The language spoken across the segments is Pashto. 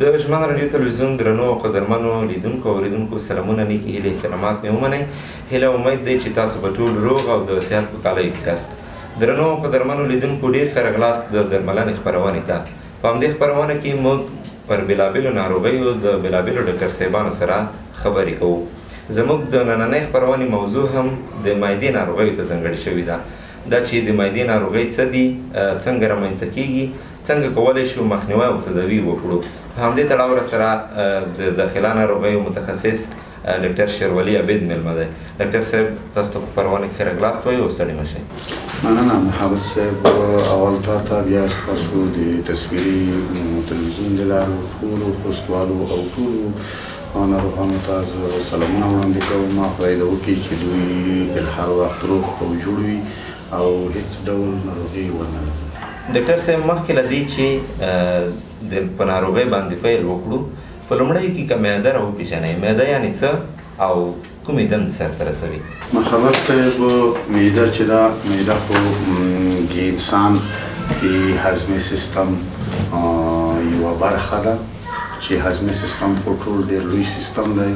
د ژمن راډیو تلویزیون درنو او قدرمنو لیدونکو او اورېدونکو سلامونه، نیکې هیلې احترامات مې ومنئ. هیله امید دی چې تاسو به ټول روغ او د صحت په کالیو کې یاست. درنو او قدرمنو لیدونکو، ډېر ښه راغلاست د درملنې خپرونې ته. په همدې خپرونه کې موږ پر بېلابېلو ناروغیو د بېلابېلو ډاکټر صاحبانو سره خبرې کوو. زموږ د نننۍ خپرونې موضوع هم د معدې ناروغیو ته ځانګړې شوې ده. دا چې د معدې ناروغۍ څه دي، څنګه رامنځته کېږي، څنګه کولی شو مخنیوی او تداوي وکړو. په همدې تړاو راسره د داخله ناروغیو متخصص ډاکټر شېروالي عبید میلمه دی. ډاکټر صاحب، تاسو ته په خپرونه کې ښه راغلاست وایو او ستړي مه شئ. مننه محمد صاحب. اول ته بیا ستاسو د تصویري تلویزیون د لارو ټولو خوستوالو او ټولو ناروغانو ته زه سلامونه وړاندې کوم. خدای دې وکړي چې دوی بالهر وخت روغ او جوړ وي او هېڅ ډول ناروغي ونه لري. ډاکټر صاحب، مخکې له دې چې په ناروغۍ باندې پیل وکړو، په لومړیو کې که معده راوپېژنئ، معده یعنې څه او کومې دندې سرته رسوي؟ محمد صاحب، معده چې ده، معده خو د انسان د هضمي سیستم یوه برخه ده چې هضمي سیستم خو ټول ډېر لوی سیستم دی،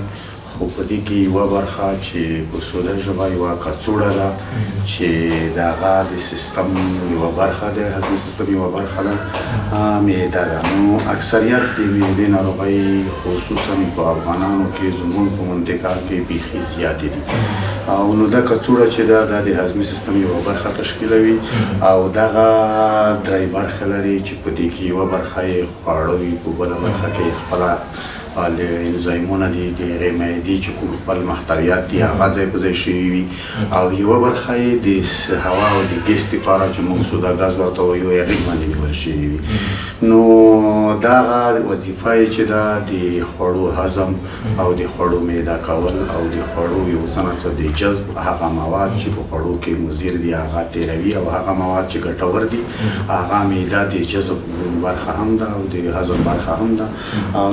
خو په دې کې یوه برخه چې په سوده ژبه یوه کڅوړه ده چې د هغه د سیستم یوه برخه ده، هضمي سیستم یوه برخه ده، معده ده. نو اکثریت د معدې ناروغۍ خصوصا په افغانانو کې زموږ په منطقه کې بیخي زیاتې دي. او نو دا کڅوړه چې ده، دا د هضمي سیستم یوه برخه تشکیلوي او دغه درې برخې لري چې په دې کې یوه برخه یې خواړه وي، په بله برخه کې خپله انزایمونه دي د هغې معدې چې کوم خپل محتویات دي هغه ځای په ځای شوي وي، او یوه برخه یې د هوا او د ګیس دپاره چې موږ سودا ګاز ورته وایو هغې باندې نیول شوي وي. نو دغه وظیفه یې چې ده د خوړو هضم او د خوړو معده کول او د خوړو یو څه نه څه د جذب، هغه مواد چې په خوړو کې مضر دي هغه تیروي، او هغه مواد چې ګټور دي هغه معده د جذب برخه هم ده او د هضم برخه هم ده.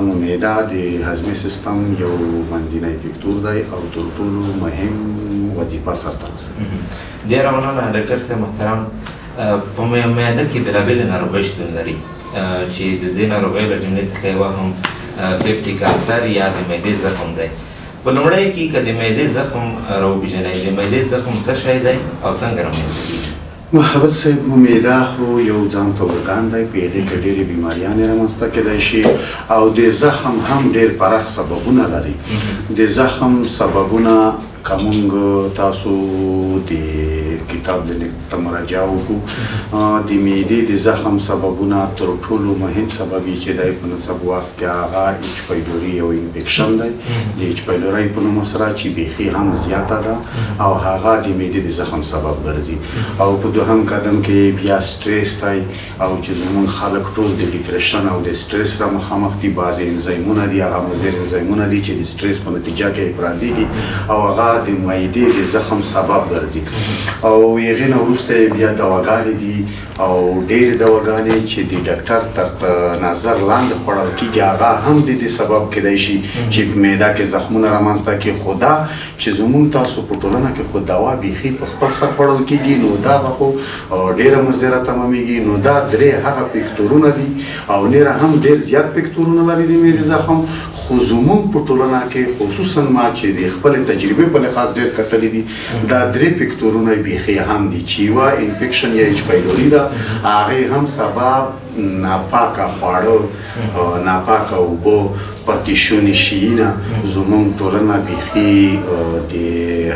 نو معده د هضمي سیستم یو منځنی فکتور دی او تر ټولو مهم وظیفه سرته رسوي. ډېره مننه ډاکټر صاحب محترم. په معده کې بېلابېلې ناروغۍ شتون لري چې د دې ناروغیو له جملې څخه یوه هم پیپټیک السر یا د معدې زخم دی. په لومړیو کې که د معدې زخم راوپېژنئ، د معدې زخم څه شی دی او څنګه رامنځته کېږي؟ محمد صاحب، معده خو یو ځانته ارګان دی، په هغې کې ډېرې بیماریانې رامنځته کېدای شي او د زخم هم ډېر پراخ سببونه لري. د زخم سببونه که مونږ تاسو د کتاب ته مراجعه وکړو، د معدې د زخم سببونه تر ټولو مهم سبب یې چې دی په نسب وخت کې هغه ایچ پایلوري یو انفیکشن دی، د ایچ پایلوري په نوم سره چې بیخي هم زیاته ده او هغه د معدې د زخم سبب ګرځي. او په دوهم قدم کې بیا سټریس دی او چې زموږ خلک ټول د ډیپریشن او د سټریس سره مخامخ دي. بعضې انزایمونه دي هغه مضر انزایمونه دي چې د سټریس په نتیجه کې افرازي دي او هغه د معدې د زخم سبب ګرځي. او هغې نه وروسته بیا دواګانې دي او ډېرې دواګانې چې د ډاکټر تر نظر لاندې خوړل کېږي هغه هم د دې سبب کېدای شي چې معده کې زخمونه رامنځته کړي. خو دا چې زموږ تاسو په ټولنه کې خو دوا بیخي په خپل سر خوړل کېږي، نو دا به خو ډېره مضره تمامېږي. نو دا درې هغه فکتورونه دي او نوره هم ډېر زیات فکتورونه لري د معدې زخم. خو زموږ په ټولنه کې خصوصا ما چې د خپلې تجربې په لحاظ ډېر کتلي دي، دا درې فکتورونه بیخي هم دي چې یوه انفیکشن یا ایچ پایلوري ده، هغې هم سبب ناپاکه خواړه، ناپاکه اوبه، پاتې شونې شیونه. زموږ ټولنه بیخي د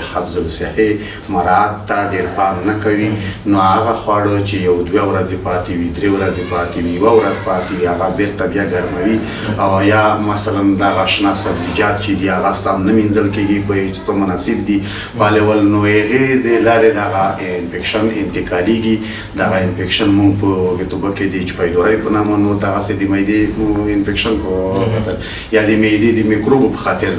حفظ الصحې مراعات ته ډېر پام نه کوي. نو هغه خواړه چې یو 2 ورځې پاتې وي، 3 ورځې پاتې وي، 1 ورځ پاتې وي، هغه بېرته بیا ګرموي. او یا مثلا دغه شنه سبزیجات چې دي هغه سم نه مینځل کېږي په هېڅ څه مناسب دي بالول، نو هغې د لارې دغه انفیکشن انتقالېږي. دغه انفیکشن مونږ په کتابه کې د ایچ پایلوري په نامه، نو دغسې د معدې انفیکشن په یا د معدې د میکروب په خاطر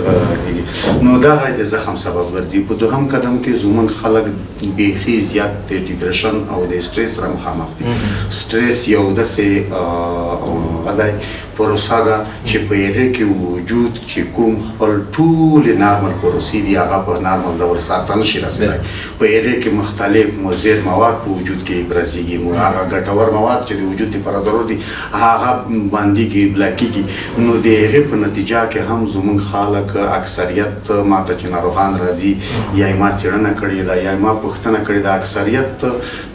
کېږي. نو دغه د زخم سبب ګرځي. په دوهم قدم کې زموږ خلک بیخي زیات د ډیپریشن او د سټریس سره مخامخ دي. سټریس یو داسې پروسه ده چې په هغې کې وجود چې کوم خپل ټولې نارمل پروسې دي هغه په نارمل ډول سرته نشي رسېدلی. په هغې کې مختلف مضر مواد په وجود کې افرازېږي. هغه ګټور مواد چې د وجود دپاره سره ضرورت دي هغه باندېږي بلاکېږي نو د هغې په نتیجه کې هم زموږ خلک اکثریت ما ته چې ناروغان راځي یا ما څېړنه کړې ده یا ما پوښتنه کړې ده اکثریت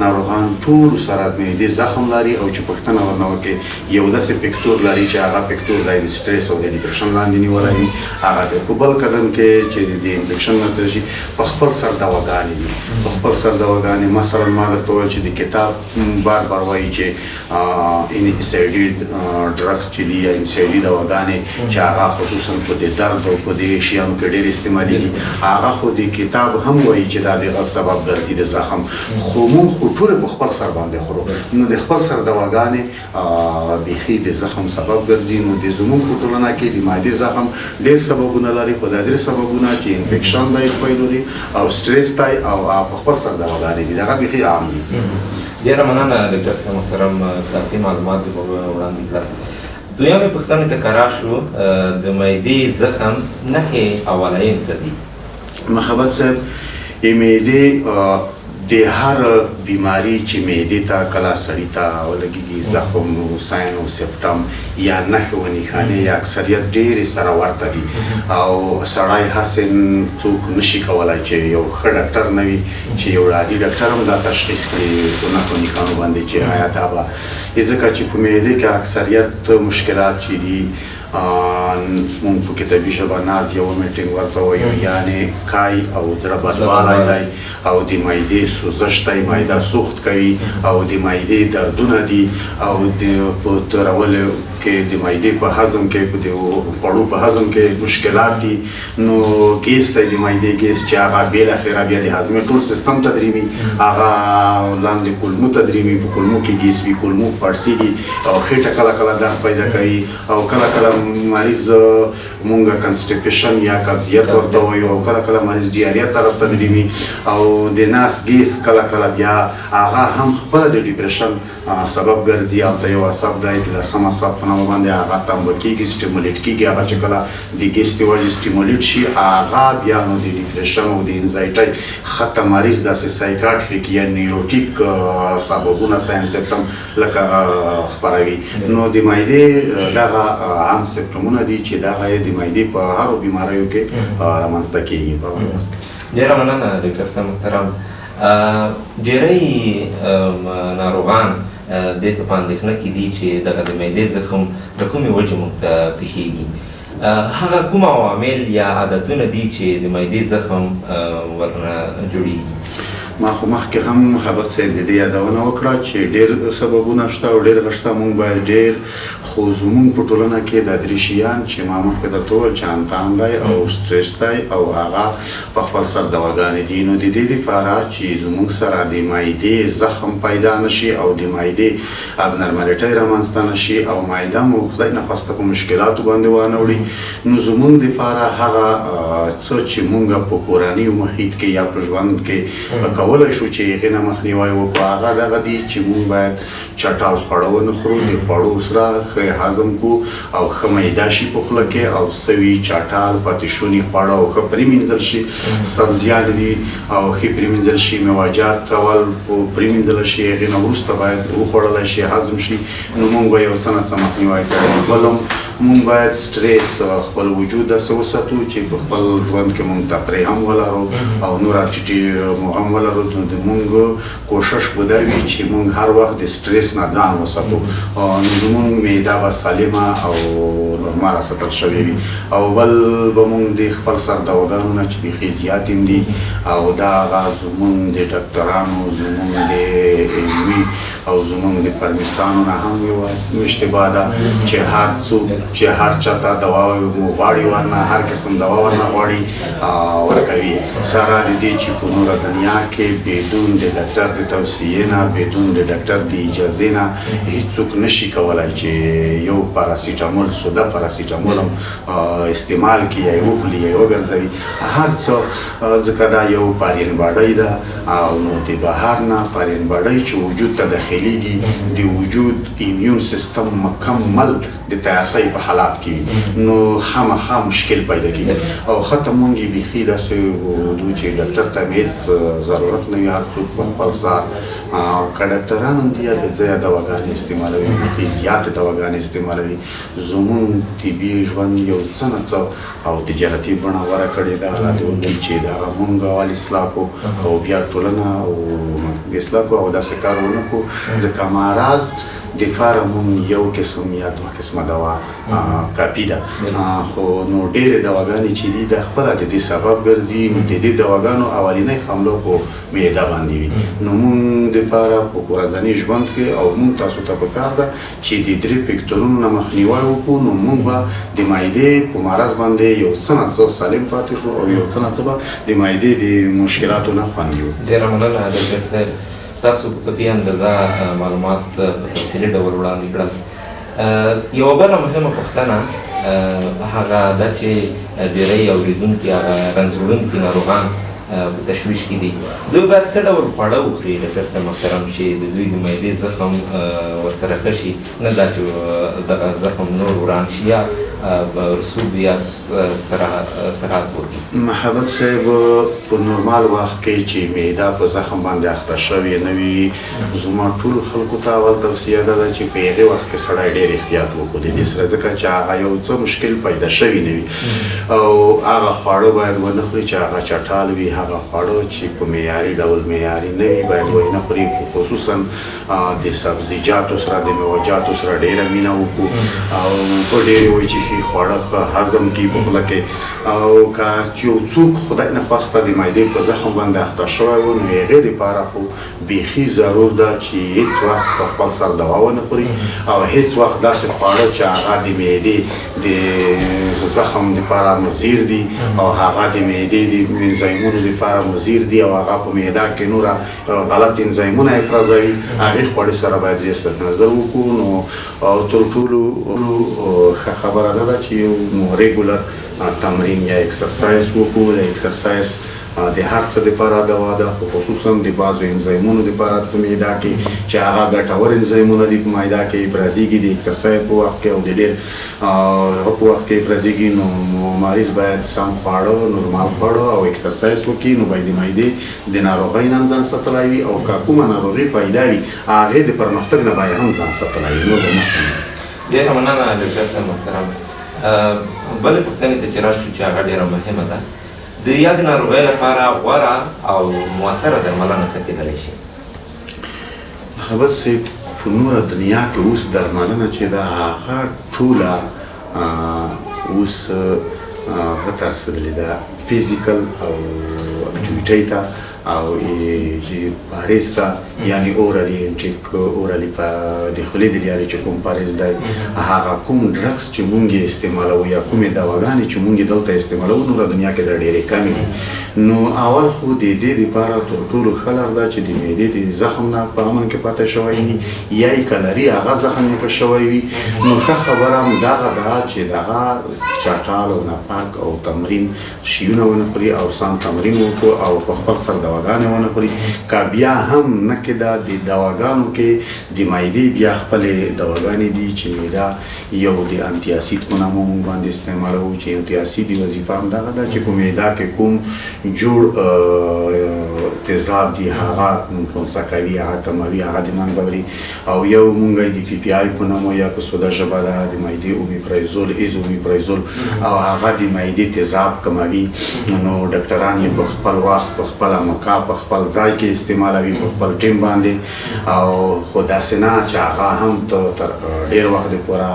ناروغان ټول سره د معدې زخم لري او چې پوښتنه ورنه وکړي یو داسې پکتور لري چې هغه پکتور د سټرس او د ډپریشن لاندې نیولی وي هغه دی په بل قدم کې چې د انفیکشن نه شي په خپل سر دواګانې دي په خپل سر دواګانې مثلا ما درته وویل چې د کتاب بار بار وایي چې انسایډي ډرګس چې دي یا انسایډي دواګانې چې هغه خصوصا په د درد او په د شیانو کې ډېر استعمالېږي هغه خو د کتاب هم وایي چې دا د غږ سبب ګرځي د زخم خو موږ خو ټول په خپل سر باندې خورو نو د خپل سر دواګانې بیخي د زخم سبب ګرځي نو د زموږ په ټولنه کې د معدې زخم ډېر سببونه لري خو دا درې سببونه چې انفیکشن دی پیلوري او سټرس دی او په خپل سر دواګانې دي دغه بیخي عام دي ډېره مننه ډاکټر صاحب محترم کافي معلومات مو وړاندې کړل دویمې پوښتنې ته کار شو د معدې زخم نښې او علایم څه دي محمد صاحب معدې د هر بیماری چې معدې ته کله سړي ته ولګېږي زخم او ساین او سپټم یا نښې و نښانې یا اکثریت ډېرې سره ورته دي او سړی هسې څوک نشي کولی چې یو ښه ډاکټر نه وي چې یو عادي ډاکټر هم دا تشخیص کړي په نښو نښانو باندې چې آیا دا به ځکه چې په معدې کې اکثریت مشکلات چې دي مونږ په کتابي ژبه ناز یو میټینګ ورته وایو یعنې کای او زړه بدوالی دی او د معدې سوزش دی معده سوخت کوي او د معدې دردونه دي او په ترولو کې د معدې په هضم کې په د خوړو په هضم کې مشکلات دي نو ګیس دی د معدې ګیس چې هغه بالاخره بیا د هضمي ټول سیستم ته دریمي هغه لاندې کولمو ته دریمي په کولمو کې ګیس وي کولمو پړسېږي او خېټه کله کله درد پیدا کوي او کله کله مریض مونږ کنسټیپیشن یا قبضیت ورته وایو او کله کله مریض ډیاریا طرف ته دریمي او د ناس ګیس کله کله بیا هغه هم خپله د ډیپریشن سبب ګرځي او ته یو عصب دی د لسم عصب په نامه باندې هغه تنبه کېږي سټیمولیټ کېږي هغه چې کله د ګیس د وجې سټیمولیټ شي هغه بیا نو د ډیپریشن او د انزایټۍ خطه مریض داسې سایکاټریک یا نیوروټیک سببونه ساین سپټم لکه خپروي نو د معدې دغه عام سپټمونه دي چې دغه د معدې په هرو بیماریو کې رامنځته کېږي ډېره مننه ډاکټر صاحب محترم ډېری ناروغان دې ته په اندېښنه کې دي چې دغه د معدې زخم د کومې وجې موږ ته پېښېږي هغه کوم عوامل یا عادتونه دي چې د معدې زخم ورنه جوړېږي ما خو مخکې هم محبت صاحب د دې یادونه وکړه چې ډېر سببونه شته او ډېر غشته مونږ باید ډېر خو زمونږ په ټولنه کې دا درې شیان چې ما مخکې درته وویل چې انتان دی او سټرس دی او هغه په خپل سر دواګانې دي نو د دې دپاره چې زمونږ سره د معدې زخم پیدا نه شي او د معدې ابنرمالیټۍ رامنځته نه شي او معده مو خدای نخواسته په مشکلاتو باندې وانه وړي نو زمونږ دپاره هغه څه چې مونږ په کورني محیط کې یا په ژوند کې کولی شو چې هغې نه مخنیوی وکړو هغه دغه دي چې مونږ باید چټال خواړه ونه خورو د خوړو سره ښه هضم کو او ښه میده شي په خوله کې او سوي چټال پاتې شوني خواړه او ښه پرېمینځل شي سبزیان دي او ښې پرېمینځل شي میوهجات اول پرېمینځلی شي هغې نه وروسته باید وخوړلی شي هضم شي نو مونږ به یو څه نه څه مخنیوی کوي بل هم مونږ باید سټرس خپل وجود داسې وساتو چې په خپل ژوند کې مونږ تفریح هم ولرو او نور اکټیویټي مو هم ولرو نو د مونږ کوشش به دا وي چې مونږ هر وخت د سټرس نه ځان وساتو نو زمونږ معده به سالمه او نورماله ساتل شوې وي او بل به مونږ د خپل سر دواګانو نه چې بیخي زیات هم دي او دا هغه زمونږ د ډاکټرانو زمونږ د علمي او زمونږ د فرمیسانو نه هم یو اشتباه ده چې هر څوک چې هر چاته دوا مو غواړي ورنه هر قسم دوا ورنه غواړي ورکوي سره د دې چې په نوره دنیا کې بدون د ډاکټر د توصیې نه بدون د ډاکټر د اجازې نه هیڅوک نشي کولی چې یو پاراسیټامول سوده پاراسیټامول هم استعمال کړي یا یې وخوري یا یې وګرځوي هر څه ځکه دا یو پارین باډۍ ده او نو د بهر نه پارین باډۍ چې وجود ته داخلیږي د وجود ایمیون سیستم مکمل د تیاسۍ په حالات کې نو خامخا مشکل پیدا کېږي او ښه مونږ یې بیخي داسې وو چې ډاکټر ته هېڅ ضرورت نه وي هر څوک په خپل سر که ډاکټران هم دي یا بې ځایه دواګانې استعمالوي، بیخي زیاتې دواګانې استعمالوي. زمونږ طبي ژوند یو څه نه څه او تجارتي بڼه غوره کړې ده. الله دې وکړي چې دغه مونږ اول اصلاح کړو او بیا ټولنه او اصلاح کړو او داسې کار ونه کړو، ځکه معراض دفاره مونږ یو قسم یا دوه قسمه دوا کافي ده. خو نو ډېرې دواګانې چې دي د خپله د دې سبب ګرځي، نو د دې دواګانو اولینی حمله په معده باندې وي. نو مونږ دپاره په ورځني ژوند کې او مونږ تاسو ته پکار ده چې د 3 فکتورونو نه مخنیوی وکړو، نو مونږ به د معدې په مرض باندې یو څه نه څه سالم پاتې شو او یو څه نه څه به د معدې د مشکلاتو نه خوندي وو. ډېره مننه ډاکټر صاحب، تاسو په دې اندازه معلومات په تفصیلي ډول وړاندې کړل. یوه بله مهمه پوښتنه هغه ده چې ډېری اورېدونکي هغه رنځ ناروغان په تشویش کې دي. دوی باید څه ډول خواړه وخوري ډاکټر صاحب محترم چې د دوی د معدې زخم ورسره ښه شي، نه دا چې دغه زخم نور وران شي یا رسوب یا سرعت وکړي؟ محمد صاحب په نورمال وخت کې چې معده په زخم باندې اخته شوې نه وي، زما ټولو خلکو ته اول توصیه ده چې په هغې وخت کې سړی ډېر احتیاط وکړو د دې سره، ځکه چې هغه یو څه مشکل پیدا شوي نه وي او هغه خواړه باید ونه خوري چې هغه چټال وي. هغه خواړه چې په معیاري ډول معیاري نه وي باید ونه خوري. خصوصا د سبزیجاتو سره د میوه‌جاتو سره ډېره مینه وکړو او په ډېرې وایي چې خواړه هضم کړي په خوله کې. او که یو څوک خدای نخواسته د معدې په زخم باندې اخته شوی و، نو هغې دپاره خو بیخي ضرور ده چې هېڅ وخت په خپل سر دوا ونه خوري او هېڅ وخت داسې خواړه چې هغه د معدې د زخم دپاره مضر دي او هغه د معدې د انزایمونو دپاره مضر دي او هغه په معده کې نوره غلط انزایمونه افرازوي، هغې خوړې سره باید ډېر صرف نظر وکړو. نو تر ټولو ښه خبره ده چې یو ریګولر تمرین یا اکسرسایز وکړو. د اکسرسایز د هر څه دپاره دوا ده، خو خصوصا د بعضو انزایمونو دپاره په معده کې چې هغه ګټور انزایمونه دي په معده کې افرازېږي د اکسرسایز په وخت کې او د ډېر په وخت کې افرازېږي. نو مریض باید سم خواړه، نورمال خواړه او اکسرسایز وکړي، نو باید د معدې د ناروغۍ نه هم ځان ساتلی وي او که کومه ناروغي پیدا وي هغې د پرمختګ نه باید هم ځان ساتلی وي. نور به مخکې نه ځي. ډېره مننه ډاکټر صاحب محترم. بلې پوښتنې ته چې راشو چې هغه ډېره مهمه ده، د یادې ناروغۍ لپاره غوره او مؤثره درملنه څه کېدلی شي؟ محمد صاحب په نوره دنیا کې اوس درملنه چې ده هغه ټوله اوس هغه ته رسېدلې ده فزیکل او اکټیویټۍ ته او پارېز ته، یعنې اورالي انټیک اورالي په د خولې د لارې چې کوم پارېز دی، هغه کوم ډرګس چې مونږ یې استعمالوو یا کومې دواګانې چې مونږ یې دلته استعمالوو نوره دنیا کې دا ډېرې کمې دي. نو اول خو د دې دپاره تر ټولو ښه لار ده چې د معدې د زخم نه په امن کې پاتې شوی وي یا یې که لري هغه زخم یې ښه شوی وي. نو ښه خبره هم دغه ده چې دغه چټال او ناپاک او تمرین شیونه ونه خوري او سم تمرین وکړو او په خپل سر دواګانې ونه خوري. که بیا هم نه کېده د دواګانو کې د معدې بیا خپلې دواګانې دي چې معده یو د انټي اسید په نامه مونږ باندې استعمالوو چې انټي اسید وظیفه هم دغه ده چې په معده کې کوم جوړ تیزاب دي هغه خنثی کوي، هغه کموي، هغه د منځه وړي. او یو مونږ یې د پي پي آی په نامه یا په سوده ژبه ده د معدې اومیپرایزول ایزومیپرایزول او هغه د معدې تیزاب کموي. نو ډاکټران یې په خپل وخت په خپله موقع په خپل ځای کې استعمالوي په خپل ټیم باندې. او خو داسې نه چې هغه هم تر ډېر وخت پوره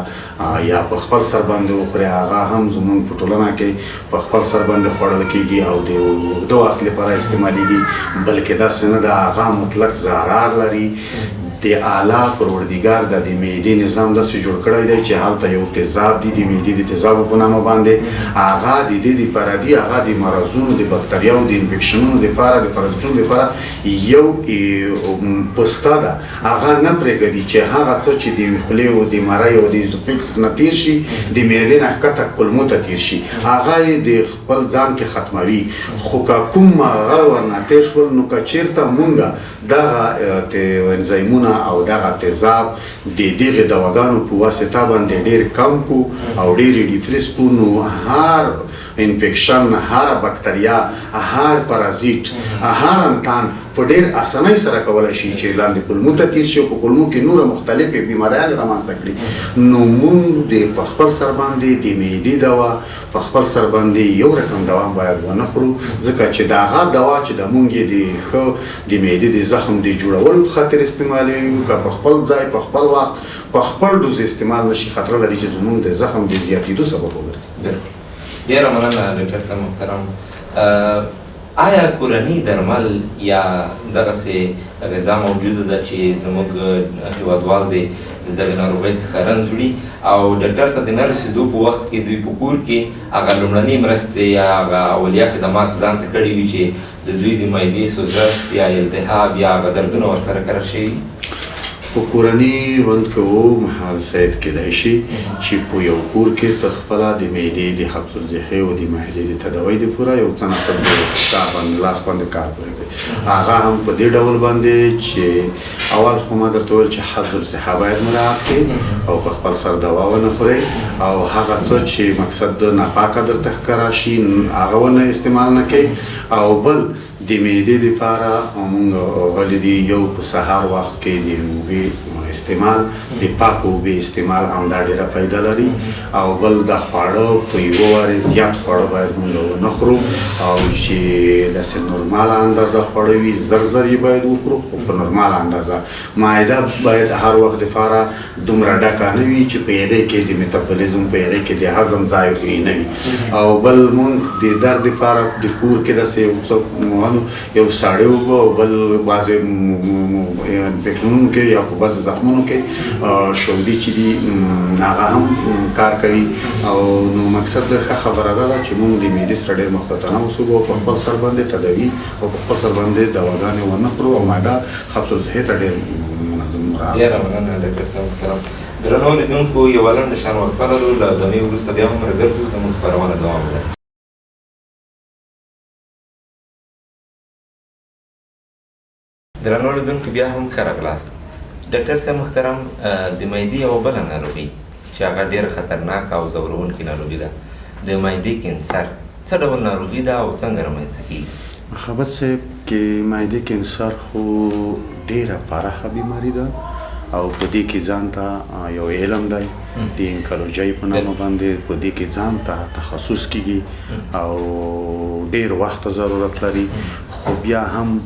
یا په خپل سر باندې وخوري، هغه هم زموږ په ټولنه کې په خپل سر باندې خوړل کېږي او د اوږده وخت لپاره استعمالېږي، بلکې داسې نه ده، هغه مطلق ضرر لري. د اعلی پروردګار د معدې نظام داسې جوړ کړی دی چې هلته یو تیزاب دي د معدې د تیزابو په نامه باندې، هغه د دې دپاره دي، هغه د مرضونو د بکتریاوو د انفیکشنونو دپاره د پرازیټونو دپاره یو پسته ده، هغه نه پرېږدي چې هغه څه چې د خولې او د مرۍ او د ایزوفیکس نه تېر شي د معدې نه ښکته کولمو ته تېر شي، هغه یې د خپل ځان کې ختموي. خو که کوم هغه ورنه تېر شول نو که چېرته مونږ دغه انزایمونه او دغه تیزاب د دغه دواګانو په واسطه باندې ډېر کم کو او ډېر ډیفریز کو، نو هر انفیکشن، هر بکتریا، هر پرازیت، هر امتحان په ډېر اسانۍ سره کولی شي چې لاندې کولمو ته تیر شي او په کولمو کې نوره مختلفې بیماریانې رامنځته کړي. نو موږ د په خپل سر باندې د معدې دوا په خپل سر باندې یو رقم دوا باید ونه خورو، ځکه چې د هغه دوا چې د موږ یې د ښه د معدې د زخم د جوړولو په خاطر استعمالوي، که په خپل ځای په خپل وخت په خپل ډوز استعمال نشي، خطر لري چې زموږ د زخم د زیاتېدو سبب وګرځي. ډېره مننه ډاکټر صاحب محترم. آیا کورني درمل یا دغسې غذا موجوده ده چې زموږ هېوادوال دی د دغې ناروغۍ څخه رنځ وړي او ډاکټر ته د نه رسېدو په وخت کې دوی په کور کې هغه لومړنۍ مرستې یا هغه اولیه خدمات ځان ته کړي وي چې د دوی د معدې سوزش یا التهاب یا هغه دردونه ورسره کره شوي؟ په کورني ژوند کې مهال سید کېدای شي چې په یو کور کې ته خپله د معدې د حبس الجحې او د معدې د تداوۍ دپاره یو څه نه څه کار باندې لاس باندې کار کوي. هغه هم په دې ډول باندې چې اول خو ما درته وویل چې حفظ الصحه باید مراعات کړي او په خپل سر دوا ونه خورئ او هغه څه چې مقصد د ناپاکه درته ښکاره شي هغه ونه استعمال نه کوئ. او بل د معدې دپاره مونږ غلی دي یو په سهار وخت کې د اوبې استعمال، د پاکو اوبې استعمال همدا ډېره فایده لري. او بل د خواړه په یوه وارې زیات خواړه باید مونږ ونه خورو او چې داسې نورماله اندازه خواړه وي زر زر یې باید وخورو، خو په نورماله اندازه. معده باید هر وخت دپاره دومره ډکه نه وي چې په هغې کې د میتابولیزم په هغې کې د هضم ځای نه وي. او بل مونږ د درد دپاره د کور کې داسې یو څه یو ساړې اوبه او بل بعضې انفیکشنونو کې یا په بعضې زخمونو کې شودي چې دي هغه هم کار کوي. او نو مقصد ښه خبره دا ده چې موږ د معدې سره ډېر محتاطانه اوسو او په خپل سر باندې تداوي او په خپل سر باندې دواګانې ونه خورو او معده حبس الصحې ته ډېر منظم مراعات. ډېره مننه ډاکټر صاحب محترم. درنو لیدونکو یوه لنډه شان وقفه لرو، له دمې وروسته بیا هم راګرځو، زموږ خپرونه دوام لري. درنو لیدونکو بیا هم ښه راغلاست. ډاکټر صاحب محترم، د معدې یوه بله ناروغي چې هغه ډېره خطرناکه او ځورونکې ناروغي ده، د معدې کینسر څه ډول ناروغي ده او څنګه رامنځته کېږي؟ خبر صاحب کې معدې کینسر خو ډېره پراخه بیماري ده او په دې کې ځان ته یو علم دی د انکالوجۍ په نامه باندې، په دې کې ځان ته تخصص کېږي او ډېر وخت ضرورت لري. خو بیا هم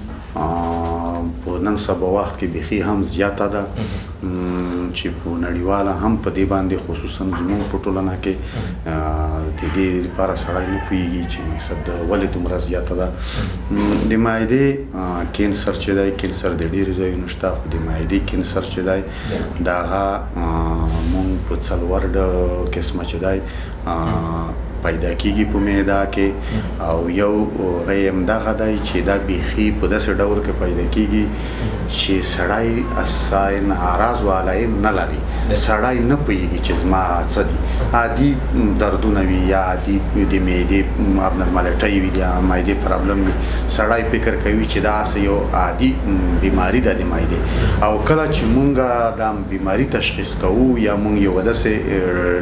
په نن سبا وخت کې بیخي هم زیاته ده چې په نړیواله هم په دې باندې خصوصا زموږ په ټولنه کې د دې لپاره سړی نه پوهېږي چې مقصد ولې دومره زیاته ده. د معدې کینسر چې دی، کینسر د ډېرو ځایونو شته، خو د معدې کینسر چې دی د هغه مونږ په څلور قسمه چې دی پیدا کېږي په معده کې. او یو هغه همدغه دی چې دا بیخي په داسې ډول کې پیدا کېږي چې سړی اصلا اعراض والا یې نه لري، سړی نه پوهېږي چې زما څه دي. عادي دردونه وي یا عادي د معدې ابنرمالټۍ وي یا معدې پرابلم وي، سړی فکر کوي چې دا یو عادي بیماري ده د معدې. او کله چې مونږ دا بیماري تشخیص کوو یا مونږ یو داسې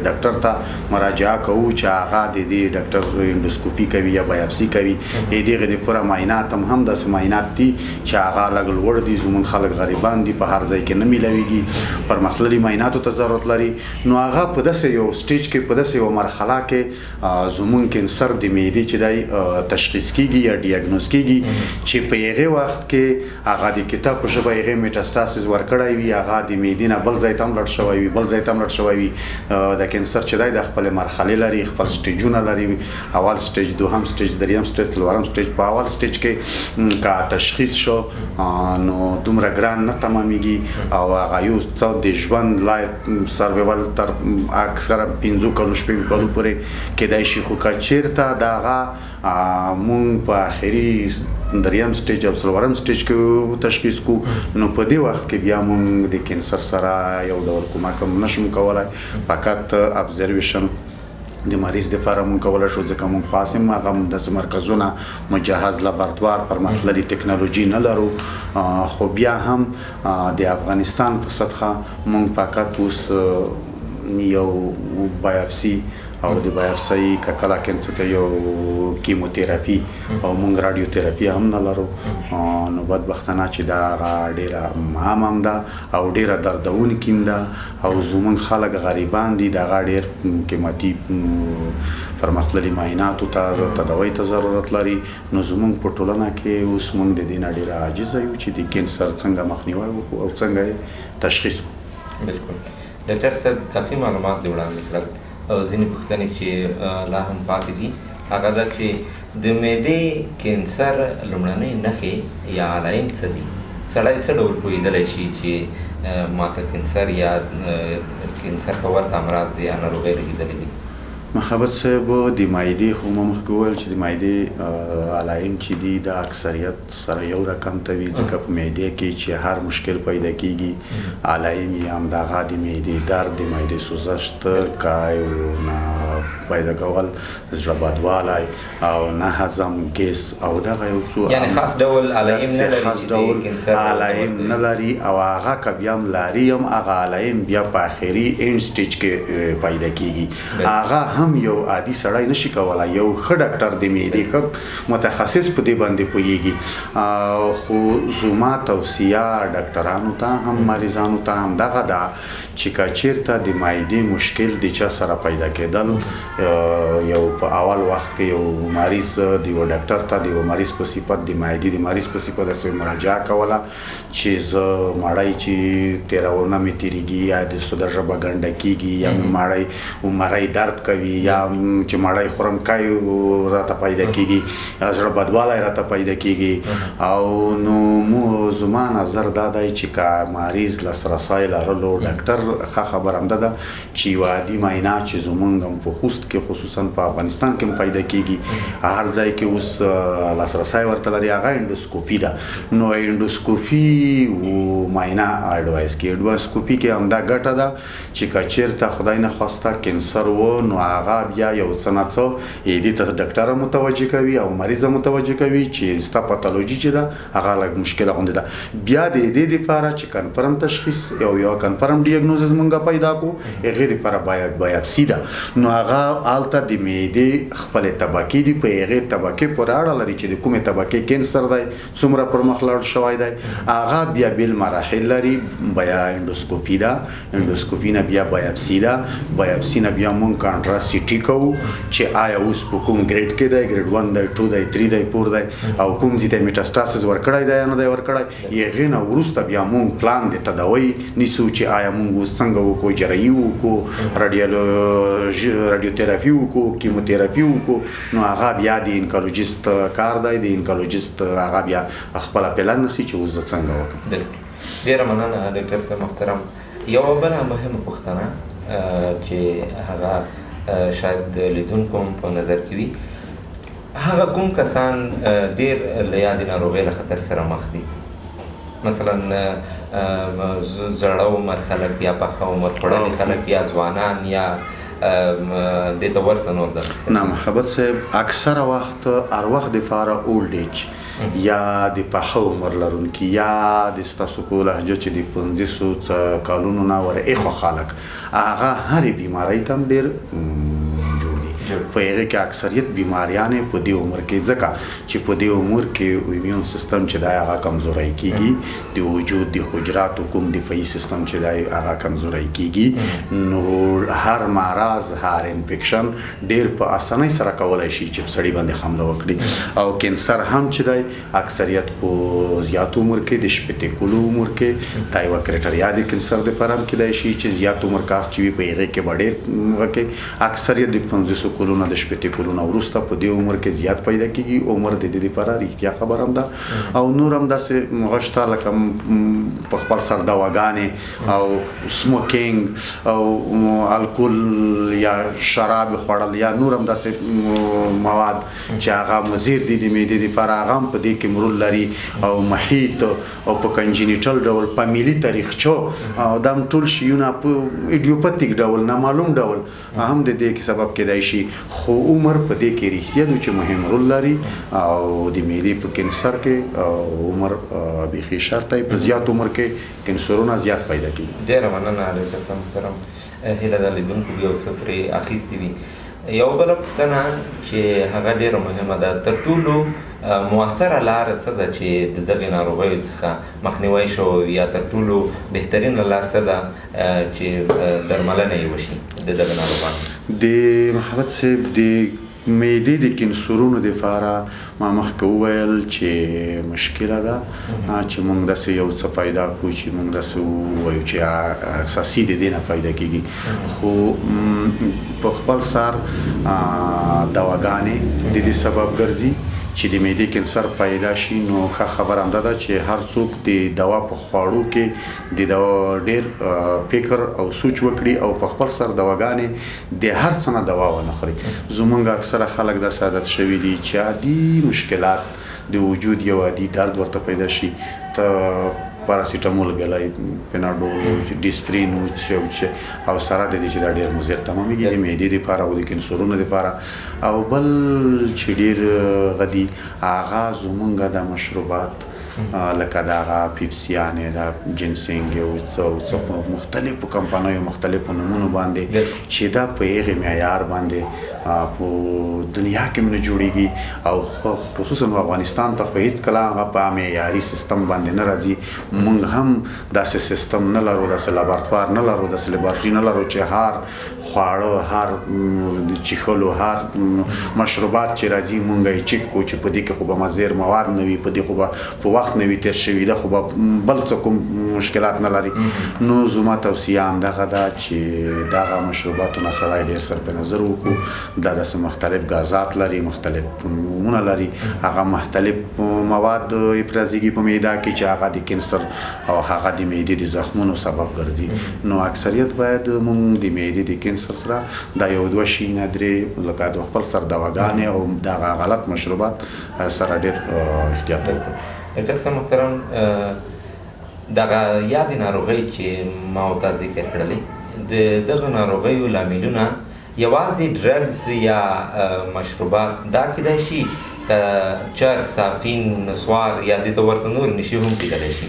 ډاکټر ته مراجعه کوو چې هغه د دې ډاکټر انډوسکوپي کوي یا بایاپسي کوي، د دغې دپاره معاینات هم داسې معاینات دي چې هغه لږ لوړ دي، زموږ خلک غریبان دي، په هر ځای کې نه میلاویږي، پرمختللي معایناتو ته ضرورت لري. نو هغه په داسې یو سټیج کې، په داسې یو مرحله کې زموږ کینسر د معدې چې دی تشخیص کېږي یا ډیاګنوز کېږي چې په هغې وخت کې هغه د کتاب په ژبه هغې میټاسټاسس ورکړی وي، هغه د معدې نه بل ځای ته هم لړ شوی وي، بل ځای ته هم لړ شوی وي. د کینسر چې دی د خپلې مرحلې لري، خپل سټیجونه لري، اول سټیج، دوهم سټیج، دریم سټیج، څلورم سټیج. په اول سټیج کې که تشخیص شو نو دومره ګران نه تمامېږي او هغه یو څه د ژوند لایف سروایول تر اکثره 5 کالو 6 کالو پورې کېدای شي. خو که چېرته د هغه مونږ په آخري دریم سټیج او څلورم سټیج کې تشخیص کو نو په دې وخت کې بیا مونږ د کینسر سره یو ډول کومک هم نشو کولی، فقط ابزرویشن د مریض دپاره مونږ کولی شو ځکه مونږ خاص یم هغه داسې مرکزونه مجهز لابراتوار پرمختللي ټکنالوژي نه لرو خو بیا هم د افغانستان په سطحه مونږ فقط اوس یو بایپسي او د بایپسي کله کینسر ته یو کیموتراپي او مونږ رادیوتراپي هم نه لرو نو بدبختانه چې دا ډیره عام هم ده او ډیره دردونکې هم ده او زمونږ خلک غریبان دي دغه ډیر قیمتي پرمختللي معایناتو ته تداوی ته ضرورت لري نو زمونږ په ټولنه کې اوس مونږ د دې نه ډیره عاجزه یو چې د کینسر څنګه مخنیوی وکړو او څنګه یې تشخیص کړو. بالکل ډاکټر صاحب کافي معلومات دې وړاندې کړل او ځینې پوښتنې چې لا هم پاتې دي هغه دا چې د معدې کینسر لومړنۍ نښې یا علایم څه دي؟ سړی څه ډول پوهېدلی شي چې ماته کینسر یا کینسر ته ورته امراض یا ناروغۍ لګېدلې دي؟ محبت صاحب د معدې خو ما مخکې وویل چې د معدې علایم چې دي د اکثریت سره یو رقم ته وي ځکه په معدې کې چې هر مشکل پیدا کېږي علایم یې همدغه د معدې درد د معدې سوزش کای پیدا کول زړه بدوالی او نه هضم ګیس او دغه یو څو یعنې خاص ډول علایم نه لري خاص ډول علایم نه لري او هغه که بیا هم لري هم هغه علایم بیا په آخري اینډ سټیج کې پیدا کېږي هغه هم یو عادي سړی نشي کولی یو ښه ډاکټر د معدې ښه متخصص په دې باندې پوهېږي خو زما توصیه ډاکټرانو ته هم مریضانو ته هم دغه ده چې که چېرته د معدې مشکل د چا سره پیدا کېدل یو په اول وخت کې یو مریض د یو ډاکټر ته د یو مریض په صفت د معدې د مریض په صفت داسې مراجعه کوله چې زه مړی چې تېرونه مې تېرېږي یا د سوده ژبه ګنډه کېږي یا مې مرۍ درد کوي یا چې مړی خورم کای راته پیدا کېږي زړه بدوالی راته پیدا کېږي او نو زما نظر دا دی چې که مریض لاسرسی لرلو ډاکټر ښه خبر همده ده چې یو عادي معاینه چې زمونږ هم په خوست کې خصوصا په افغانستان کې هم پیدا کېږي هر ځای کې اوس لاسرسی ورته لري هغه انډوسکوپي ده نو انډوسکوپي معاینه اډوایس کې انډوسکوپي کې همدا ګټه ده چې که چېرته خدای نخواسته کینسر و نو هغه بیا یو څه نه څه دې ته ډاکټره متوجه کوي او مریضه متوجه کوي چې ستا پاتولوژي چې ده هغه لږ مشکله غوندې ده بیا د دې دپاره چې کنفرم تشخیص یو کنفرم ډیاګنوزز مونږ پیدا کړو هغې دپاره بایپسي ده نو هغه هلته د معدې خپلې طبقې دي په هغې طبقې پورې اړه لري چې د کومې طبقې کینسر دی څومره پرمخ لاړ شوی دی هغه بیا بیل مراحل لري بیا انډوسکوپي ده انډوسکوپي نه بیا بایپسي ده بایپسي نه بیا مونږ کانټراسټي کوو چې آیا اوس په کوم ګریډ کې دی ګریډ 1 دی 2 دی 3 دی 4 دی او کوم ځای ته میټاسټاسس ورکړی دی یا نه دی ورکړی هغې نه وروسته بیا مونږ پلان د تداوی نیسو چې آیا مونږ اوس څنګه وکړو جراحي وکړو رادیوتراپي وکړو کیموتراپي وکړو نو هغه بیا د انکالوجیست کار دی د انکالوجیست هغه بیا خپله پلان نیسي چې اوس زه څنګه وکړم. بالکل ډېره مننه ډاکټر صاحب محترم. یوه بله مهمه پوښتنه چې هغه شاید لیدونکو هم په نظر کې وي هغه کوم کسان ډېر له یادې ناروغۍ له خطر سره مخ دي مثلا زړه عمر خلک یا پخه عمر خوړلي خلک یا ځوانان یا دې ته ورته نور ده؟ نه محبت صاحب اکثره وخت هر وخت دپاره اولډ ایج یا د پخه عمر لرونکي یا د ستاسو په لهجه چې د 50 کالونو نه ور ایخوا خلک هغه هرې بیمارۍ ته هم ډېر په هغې کې اکثریت بیماریانې په دې عمر کې ځکه چې په دې عمر کې ایمیون سیستم چې دی هغه کمزوری کېږي د وجود د حجراتو کوم دفاعي سیستم چې دی هغه کمزوری کېږي نو هر معراض هر انفیکشن ډېر په اسانۍ سره کولی شي چې سړي باندې حمله وکړي او کینسر هم چې دی اکثریت په زیات عمر کې د شپېتې کلو عمر کې دا یوه کرایټریا د کینسر دپاره هم کیدای شي چې زیات عمر کاس چې وي په هغې کې به ډېر کې اکثریت د 50 کلونه د شپېتې کلونه وروسته په دې عمر کې زیات پیدا کېږي. عمر د دې لپاره رښتیا خبره هم ده او نور هم داسې غشته لکه په خپل سر دواګانې او سموکینګ او الکول یا شراب خوړل یا نور هم داسې مواد چې هغه مضر دي د معدې لپاره، هغه هم په دې کې مرول لري او محیط او په کنجینیټل ډول په ملي تاریخچو او دا ټول شیونه په ایډیوپاتیک ډول نامعلوم ډول هم د دې کې سبب کېدای شي. خو عمر په دې کې رښتیا دی چې مهم رول لري او د معدې په کینسر کې عمر بیخي شرط دی. په زیات عمر کې کینسرونه زیات پیدا کېږي. ډېره مننه ډاکټر صاحب محترم. هیله ده لیدونکو بیا یو څه ترې اخیستي وي. یو بله پوښتنه چې هغه ډېره مهمه ده، تر ټولو مؤثره لاره څه ده چې د دغې ناروغیو څخه مخنیوی شوی یا تر ټولو بهترینه لار څه ده چې درملنه یې وشي د دغې ناروغانو؟ د محمد صاحب د معدې د کینسرونو دپاره ما مخکې وویل چې مشکله ده چې موږ داسې یو څه پیدا کړو چې موږ داسې ووایو چې اساسي د دې نه پیدا کېږي. خو په خپل سر دواګانې د دې سبب ګرځي چې د معدې کینسر پیدا شي. نو ښه خبره همدا ده چې هر څوک د دوا په خوړو کې د دوا ډېر فکر او سوچ وکړي او په خپل سر دواګانې د هر څه نه دوا ونه خوري. زموږ اکثره خلک داسې عادت شوي دي چې عادي مشکلات د وجود یو عادي درد ورته پیدا شي، ته پاراسیټامول ګلای، پیناډول، ډیسپرین او سره د دې چې دا ډېر مضر تمامېږي د معدې دپاره او د کینسرونو دپاره. او بل چې ډېر غدي هغه زمونږ د مشروبات لکه د هغه پیپسیانې، د جنسینګ او څه په مختلفو کمپنیو مختلفو نومونو باندې چې دا په هغې معیار باندې په دنیا کې هم نه جوړېږي او خصوصا افغانستان ته خو هېڅکله هغه په معیاري سیستم باندې نه راځي. موږ هم داسې سیستم نه لرو، داسې لابراتوار نه لرو، داسې لابراتواري نه لرو چې هر خواړه، هر چیښلو، هر مشروبات چې راځي موږ یې چک کړو چې په دې کې خو به مضر مواد نه وي، په دې خو به په وخت نه وي تېر شوي ده، خو به بل څه کوم مشکلات نه لري. نو زما توصیه همدغه ده چې دغه مشروباتو نه سړی ډېر سر په نظر وکړو. دا داسې مختلف غازات لري، مختلف نومونه لري، هغه مختلف مواد افرازیږي په معده کې چې هغه د کینسر او هغه د معدې د زخمونو سبب ګرځي. نو اکثریت باید موږ د معدې د کینسر سره دا یو دوه شي نه درې لکه د خپل سر دواګانې او دغه غلط مشروبات سره ډېر احتیاط وکړو. ډاکټر صاحب محترم، دغه یادې ناروغۍ چې ما ورته ذکر کړلې، د دغه ناروغیو لاملونه یوازې ډرګز یا مشروبات دا کیدای شي که چرس، صافین، نسوار یا دې ته ورته نور نشي هم کیدلی شي؟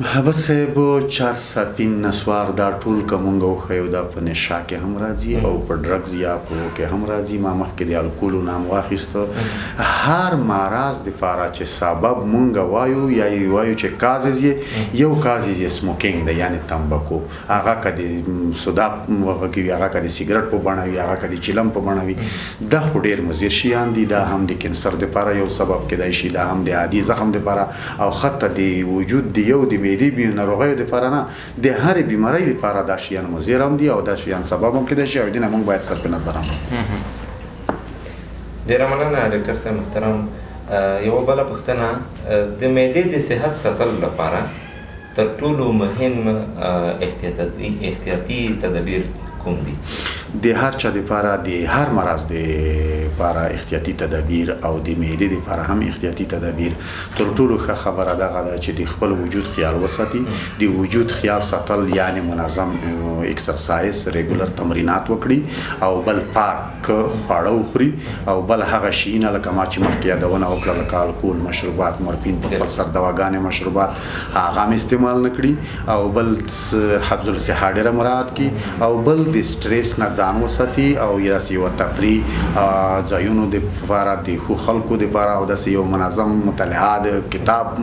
محبت صاحب چرس، صافین، نسوار دا ټول که مونږ وښیو دا په نشا کې هم راځي او په ډرګز یا په کې هم راځي. ما مخکې د الکولو نام واخیسته. هر مرض دپاره چې سبب مونږ وایو یا یې وایو چې کازز یې یو کازز یې سموکینګ ده، یعنې تمباکو، هغه که د سودا هغه کې وي، هغه که د سیګرټ په بڼه وي، هغه که د چلم په بڼه وي، دا خو ډېر مضر شیان دي. دا هم د کینسر دپاره یو سبب کیدای شي، دا هم د عادي زخم دپاره او حتی د وجود د یو د معدې ناروغیو دپاره نه، د هرې بیمارۍ دپاره دا شیان مضر هم دي او دا شیان سبب هم کیدای شي او دې نه موږ باید سر په نظر هم وکړو. ډېره مننه ډاکټر صاحب محترم. یوه بله پوښتنه، د معدې د صحت ساتلو لپاره تر ټولو مهم احتیاطي تدابیر کوم دي؟ د هر چا دپاره د هر مرض دپاره احتیاطي تدابیر او د معدې دپاره هم احتیاطي تدابیر. تر ټولو ښه خبره دغه ده چې د خپل وجود خیال وساتي. د وجود خیال ساتل یعنې منظم اکسرسایز، ریګولر تمرینات وکړي او بل پاک خواړه وخوري او بل هغه شیونه لکه ما چې مخکې یادونه وکړه لکه الکول، مشروبات، مورفین، په خپل سر دواګانې مشروبات هغه هم استعمال نه کړي او بل حفظ الصحه ډېره مراعات کړي او بل د سټریس نه ځان وساتي او داسې یوه تفریح ځایونو دپاره د ښو خلکو دپاره او داسې یو منظم مطالعه د کتاب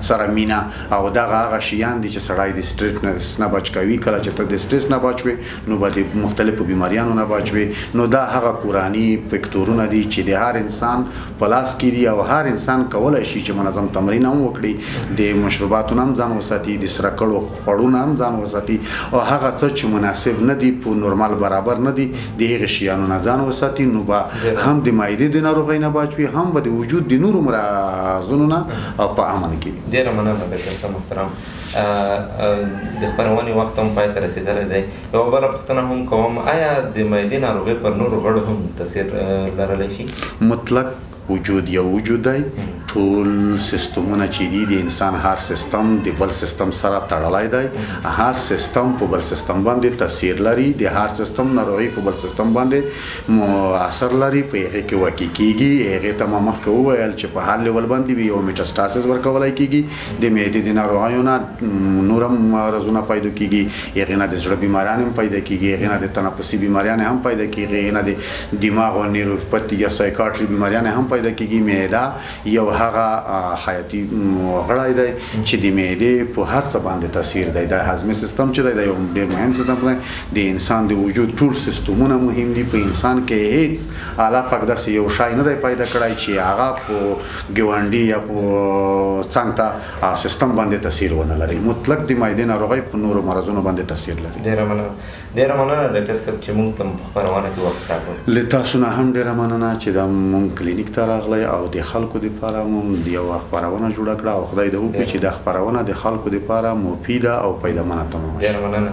سره مینه او دغه هغه شیان دي چې سړی د سټریس نه بچ کوي. کله چې ته د سټریس نه بچ وې نو به د مختلفو بیماریانو نه بچ وې. نو دا هغه کوراني فکتورونه دي چې د هر انسان په لاس کې دي او هر انسان کولی شي چې منظم تمرین هم وکړي، د مشروباتو نه هم ځان وساتي، د سره کړو خوړو نه هم ځان وساتي او هغه څه چې مناسب نه دي په نورمال برابر نه دي د هغې شیانو نه ځان وساتي نو به هم د معدې د ناروغۍ نه بچ وي هم به د وجود د نورو مرضونو نه په امن کې وي. ډېره مننه ډاکټر صاحب محترم. د خپرونې وخت هم پای ته رسېدلی دی. یوه بله پوښتنه هم کوم، آیا د معدې ناروغۍ پر نورو غړو هم تاثیر لرلی شي؟ مطلق وجود یو وجود دی. ټول سیستمونه چې دي د انسان هر سیستم د بل سیستم سره تړلی دی. هر سیستم په بل سیستم باندې تاثیر لري. د هر سیستم ناروغي په بل سیستم باندې اثر لري، په هغې کې واقع کېږي. هغې ته ما مخکې وویل چې په هر لیول باندې وي، یو میټاسټاسس ورکولی کېږي، د معدې د ناروغیو نه نور هم مرضونه پیدا کېږي، هغې نه د زړه بیماریان هم پیدا کېږي، هغې نه د تنفسي بیماریان هم پیدا کېږي، هغې نه د دماغ او نیوروپتي یا سایکاټري بیماریان هم پیدا کېږي. معده یو هغه حیاتي غړی دی چې د معدې په هر څه باندې تاثیر دی. د هضمي سیستم چې دی دا یو ډېر مهم سیستم دی. د انسان د وجود ټول سیستمونه مهم دي. په انسان کې هیڅ الله پاک داسې یو شی نه دی پیدا کړی چې هغه په ګاونډي یا په څنګ ته سیستم باندې تاثیر ونه لري. مطلق د معدې ناروغۍ په نورو مرضونو باندې تاثیر لري. ډېره مننه ډاکټر صاحب چې موږ ته په خپرونه کې وخت راکړ. له تاسو نه هم ډېره مننه چې دا موږ کلینیک ته راغلی او د خلکو دپاره مو یوه خپرونه جوړه کړه او خدای دې وکړي چې دا خپرونه د خلکو دپاره مفیده او پیدامنه تمامه شي. ډېره مننه.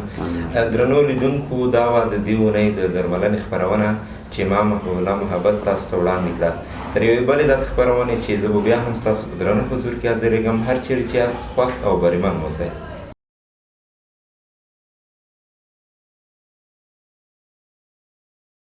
درنو لیدونکو، دا وه د دې اونۍ د درملنې خپرونه چې ما محبوب الله محبت تاسو ته وړاندې کړه. تر یوې بلې داسې خپرونې چې زه به بیا هم ستاسو په درنه حضور کې حاضرېږم. هر چیرې چې یاست خوښ او بریمن اوسئ.